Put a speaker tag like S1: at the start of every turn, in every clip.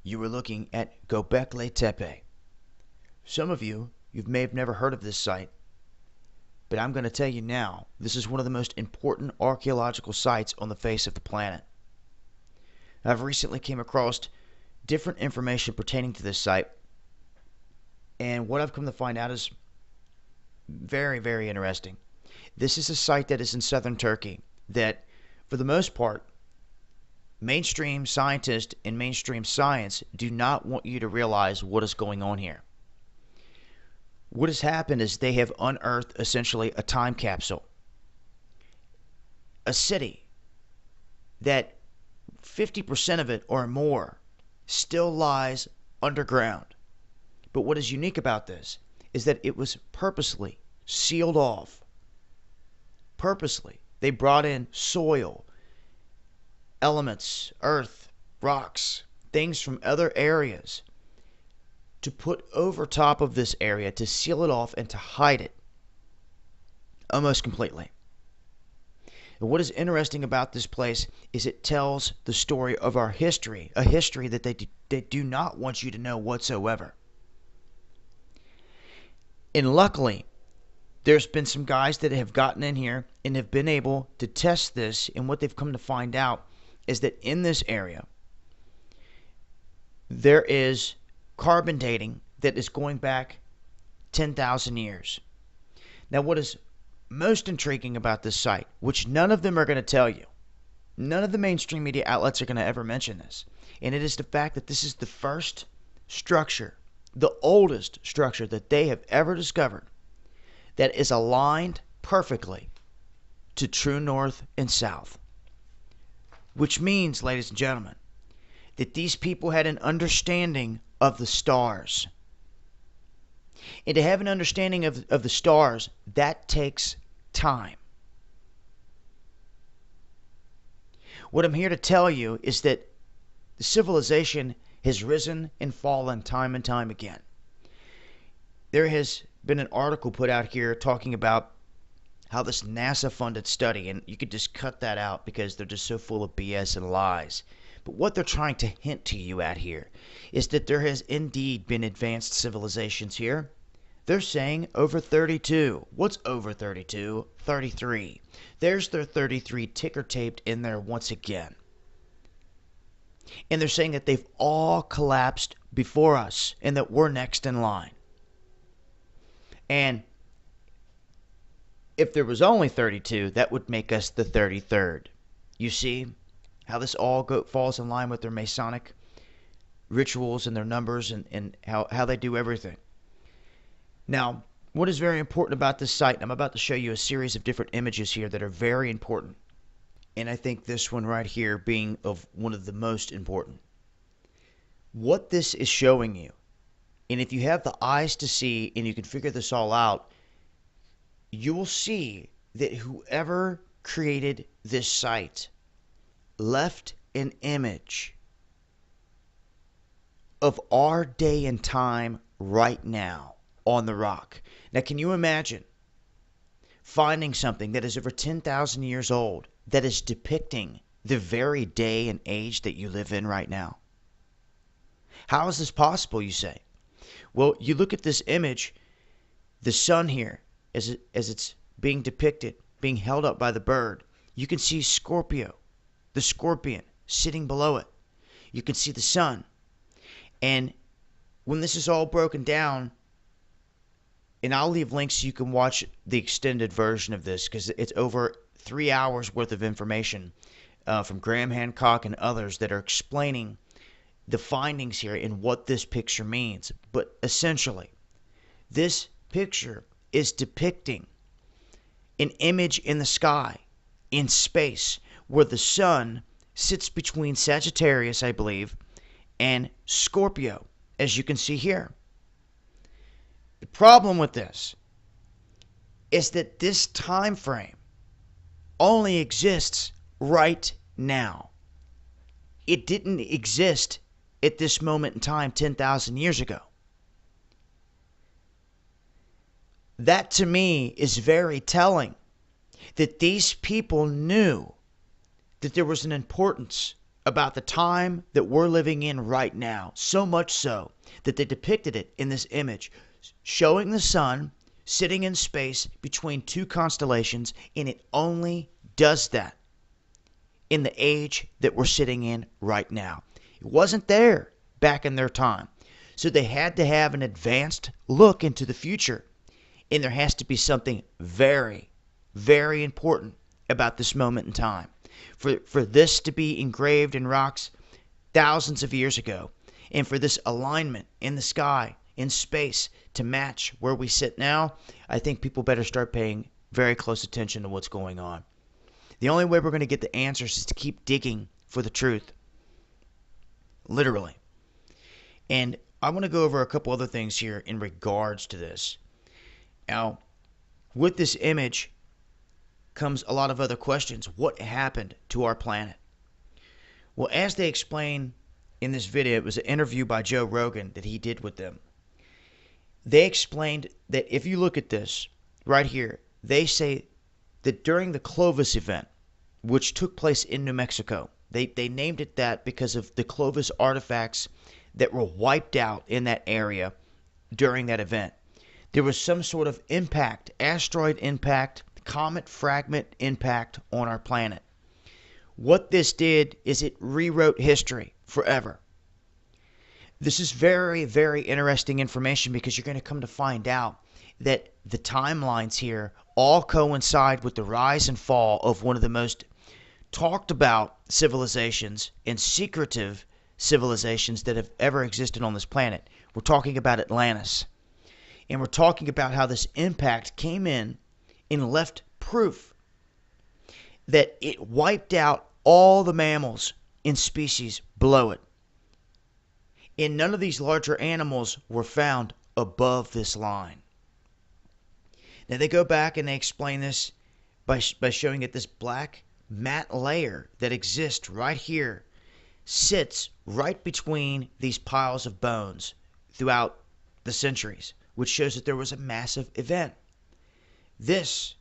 S1: You are looking at Göbekli Tepe. Some of you may have never heard of this site, but I'm going to tell you now, this is one of the most important archaeological sites on the face of the planet. I've recently came across different information pertaining to this site, and what I've come to find out is very, very interesting. This is a site that is in southern Turkey that, for the most part, mainstream scientists and mainstream science do not want you to realize what is going on here. What has happened is they have unearthed essentially a time capsule. A city that 50% of it or more still lies underground. But what is unique about this is that it was purposely sealed off. Purposely. They brought in soil, elements, earth, rocks, things from other areas to put over top of this area to seal it off and to hide it almost completely. And what is interesting about this place is it tells the story of our history, a history that they do not want you to know whatsoever. And luckily, there's been some guys that have gotten in here and have been able to test this, and what they've come to find out is that in this area, there is carbon dating that is going back 10,000 years. Now, what is most intriguing about this site, which none of them are going to tell you, none of the mainstream media outlets are going to ever mention this, and it is the fact that this is the first structure, the oldest structure that they have ever discovered that is aligned perfectly to true north and south. Which means, ladies and gentlemen, that these people had an understanding of the stars. And to have an understanding of the stars, that takes time. What I'm here to tell you is that the civilization has risen and fallen time and time again. There has been an article put out here talking about how this NASA-funded study, and you could just cut that out because they're just so full of BS and lies. But what they're trying to hint to you at here is that there has indeed been advanced civilizations here. They're saying over 32. What's over 32? 33. There's their 33 ticker taped in there once again. And they're saying that they've all collapsed before us and that we're next in line. And if there was only 32, that would make us the 33rd. You see how this all falls in line with their Masonic rituals and their numbers and how they do everything. Now, what is very important about this site, I'm about to show you a series of different images here that are very important. And I think this one right here being of one of the most important. What this is showing you, and if you have the eyes to see and you can figure this all out, you will see that whoever created this site left an image of our day and time right now on the rock. Now, can you imagine finding something that is over 10,000 years old that is depicting the very day and age that you live in right now? How is this possible, you say? Well, you look at this image, the sun here, as it's being depicted, being held up by the bird. You can see Scorpio, the scorpion, sitting below it. You can see the sun. And when this is all broken down, and I'll leave links so you can watch the extended version of this because it's over 3 hours worth of information from Graham Hancock and others that are explaining the findings here and what this picture means. But essentially, this picture is depicting an image in the sky, in space, where the sun sits between Sagittarius, I believe, and Scorpio, as you can see here. The problem with this is that this time frame only exists right now. It didn't exist at this moment in time 10,000 years ago. That to me is very telling, that these people knew that there was an importance about the time that we're living in right now. So much so that they depicted it in this image, showing the sun sitting in space between two constellations, and it only does that in the age that we're sitting in right now. It wasn't there back in their time. So they had to have an advanced look into the future. And there has to be something very, very important about this moment in time. For this to be engraved in rocks thousands of years ago, and for this alignment in the sky, in space, to match where we sit now, I think people better start paying very close attention to what's going on. The only way we're going to get the answers is to keep digging for the truth. Literally. And I want to go over a couple other things here in regards to this. Now, with this image comes a lot of other questions. What happened to our planet? Well, as they explain in this video, it was an interview by Joe Rogan that he did with them. They explained that if you look at this right here, they say that during the Clovis event, which took place in New Mexico, they named it that because of the Clovis artifacts that were wiped out in that area during that event. There was some sort of impact, asteroid impact, comet fragment impact on our planet. What this did is it rewrote history forever. This is very, very interesting information because you're going to come to find out that the timelines here all coincide with the rise and fall of one of the most talked about civilizations and secretive civilizations that have ever existed on this planet. We're talking about Atlantis. And we're talking about how this impact came in and left proof that it wiped out all the mammals and species below it. And none of these larger animals were found above this line. Now they go back and they explain this by showing that this black matte layer that exists right here sits right between these piles of bones throughout the centuries, which shows that there was a massive event. This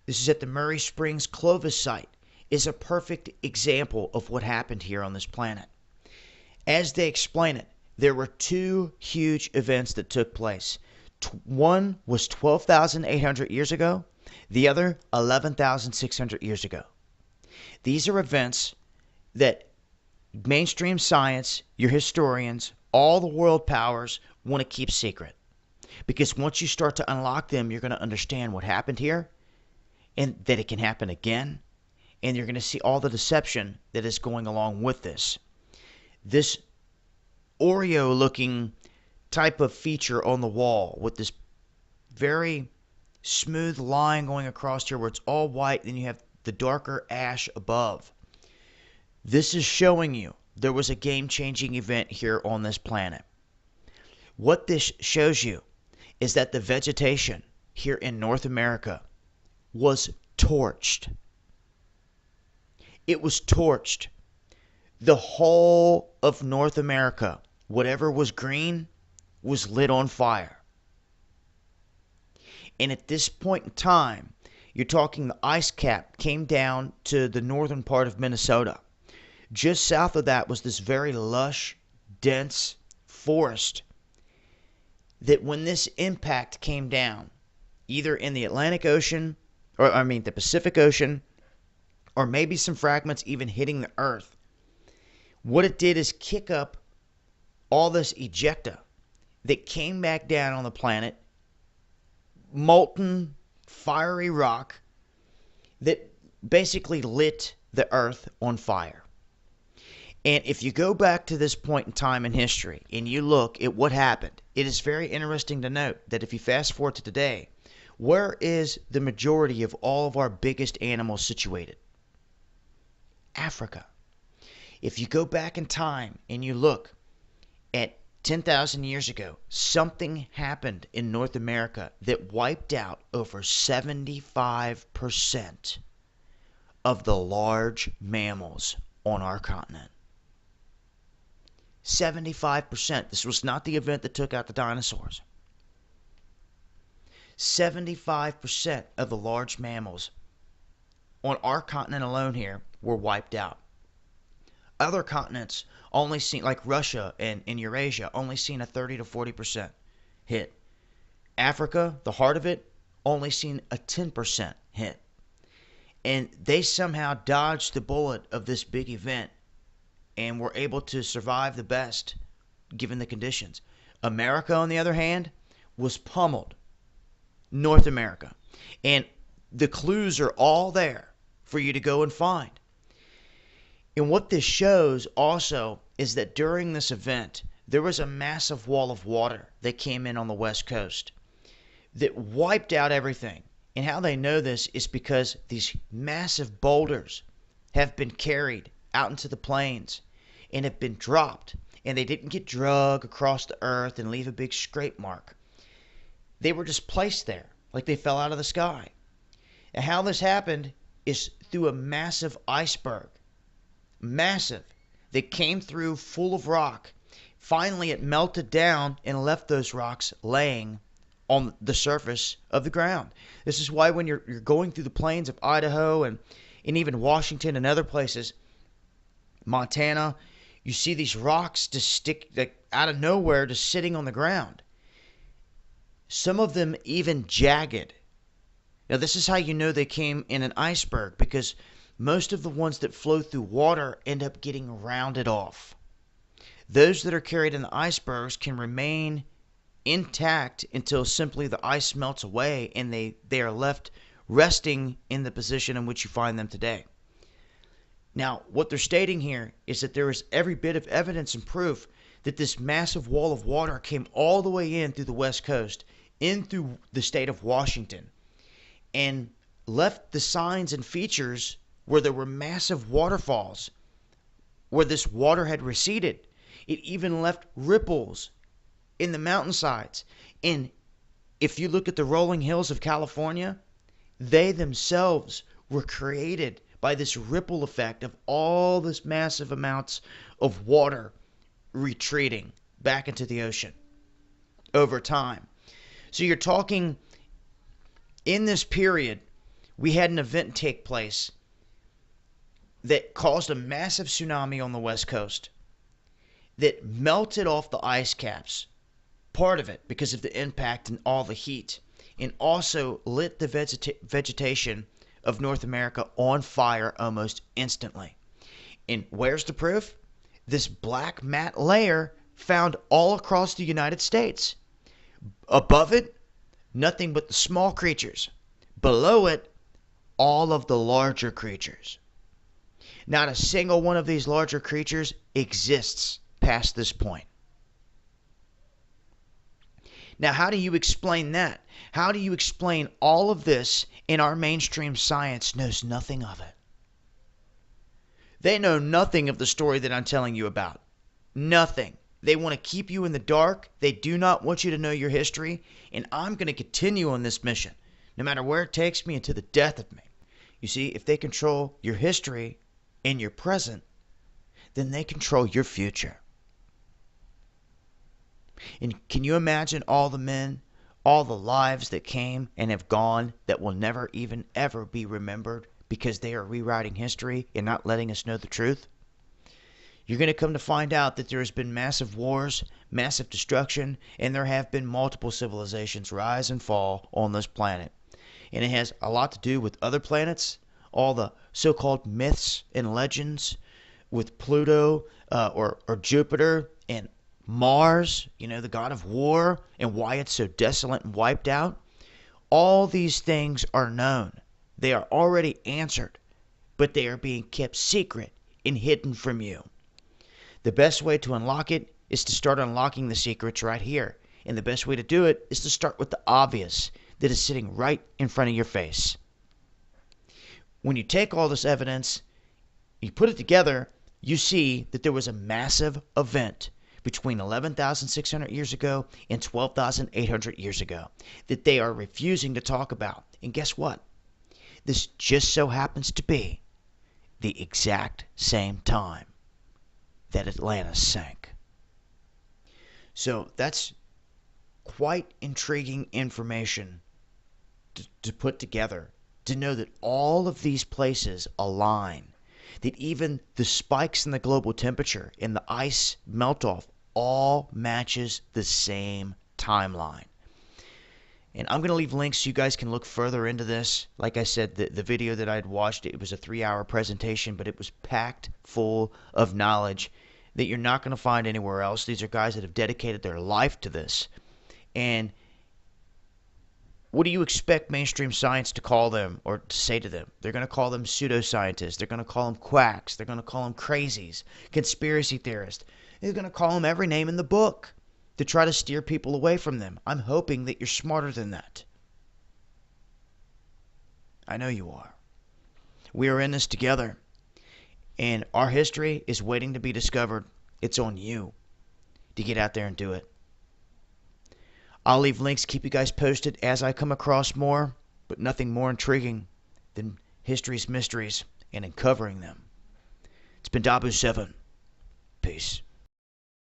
S1: is at the Murray Springs Clovis site, is a perfect example of what happened here on this planet. As they explain it, there were two huge events that took place. One was 12,800 years ago, the other 11,600 years ago. These are events that mainstream science, your historians, all the world powers want to keep secret. Because once you start to unlock them, you're going to understand what happened here and that it can happen again. And you're going to see all the deception that is going along with this. This Oreo-looking type of feature on the wall with this very smooth line going across here where it's all white and you have the darker ash above. This is showing you there was a game-changing event here on this planet. What this shows you is that the vegetation here in North America was torched. It was torched. The whole of North America, whatever was green, was lit on fire. And at this point in time, you're talking the ice cap came down to the northern part of Minnesota. Just south of that was this very lush, dense forest that when this impact came down, either in the Atlantic Ocean, the Pacific Ocean, or maybe some fragments even hitting the earth, what it did is kick up all this ejecta that came back down on the planet, molten, fiery rock that basically lit the earth on fire. And if you go back to this point in time in history and you look at what happened, it is very interesting to note that if you fast forward to today, where is the majority of all of our biggest animals situated? Africa. If you go back in time and you look at 10,000 years ago, something happened in North America that wiped out over 75% of the large mammals on our continent. 75%. This was not the event that took out the dinosaurs. 75% of the large mammals on our continent alone here were wiped out. Other continents only seen, like Russia and Eurasia, only seen a 30 to 40% hit. Africa, the heart of it, only seen a 10% hit. And they somehow dodged the bullet of this big event and were able to survive the best given the conditions. America, on the other hand, was pummeled. North America. And the clues are all there for you to go and find. And what this shows also is that during this event, there was a massive wall of water that came in on the west coast that wiped out everything. And how they know this is because these massive boulders have been carried out into the plains and have been dropped. And they didn't get drug across the earth and leave a big scrape mark. They were just placed there like they fell out of the sky. And how this happened is through a massive iceberg. Massive. That came through full of rock. Finally, it melted down and left those rocks laying on the surface of the ground. This is why when you're going through the plains of Idaho and even Washington and other places, Montana, you see these rocks just stick like out of nowhere, just sitting on the ground. Some of them even jagged. Now, this is how you know they came in an iceberg, because most of the ones that flow through water end up getting rounded off. Those that are carried in the icebergs can remain intact until simply the ice melts away and they are left resting in the position in which you find them today. Now, what they're stating here is that there is every bit of evidence and proof that this massive wall of water came all the way in through the west coast, in through the state of Washington, and left the signs and features where there were massive waterfalls, where this water had receded. It even left ripples in the mountainsides. And if you look at the rolling hills of California, they themselves were created by this ripple effect of all this massive amounts of water retreating back into the ocean over time. So you're talking, in this period, we had an event take place that caused a massive tsunami on the west coast that melted off the ice caps, part of it because of the impact and all the heat, and also lit the vegetation of North America on fire almost instantly. And where's the proof? This black matte layer found all across the United States. Above it, nothing but the small creatures. Below it, all of the larger creatures. Not a single one of these larger creatures exists past this point. Now, how do you explain that? How do you explain all of this and our mainstream science knows nothing of it? They know nothing of the story that I'm telling you about. Nothing. They want to keep you in the dark. They do not want you to know your history. And I'm going to continue on this mission, no matter where it takes me and to the death of me. You see, if they control your history and your present, then they control your future. And can you imagine all the men, all the lives that came and have gone that will never even ever be remembered because they are rewriting history and not letting us know the truth? You're going to come to find out that there has been massive wars, massive destruction, and there have been multiple civilizations rise and fall on this planet. And it has a lot to do with other planets, all the so-called myths and legends with Pluto or Jupiter and Mars, the god of war, and why it's so desolate and wiped out. All these things are known. They are already answered, but they are being kept secret and hidden from you. The best way to unlock it is to start unlocking the secrets right here. And the best way to do it is to start with the obvious that is sitting right in front of your face. When you take all this evidence, you put it together, you see that there was a massive event between 11,600 years ago and 12,800 years ago that they are refusing to talk about. And guess what? This just so happens to be the exact same time that Atlantis sank. So that's quite intriguing information to put together, to know that all of these places align, that even the spikes in the global temperature and the ice melt-off all matches the same timeline. And I'm going to leave links so you guys can look further into this. Like I said, the video that I had watched, it was a 3-hour presentation, but it was packed full of knowledge that you're not going to find anywhere else. These are guys that have dedicated their life to this. And what do you expect mainstream science to call them or to say to them? They're going to call them pseudoscientists. They're going to call them quacks. They're going to call them crazies, conspiracy theorists. They're going to call them every name in the book to try to steer people away from them. I'm hoping that you're smarter than that. I know you are. We are in this together, and our history is waiting to be discovered. It's on you to get out there and do it. I'll leave links, keep you guys posted as I come across more, but nothing more intriguing than history's mysteries and uncovering them. It's been Dabu7. Peace.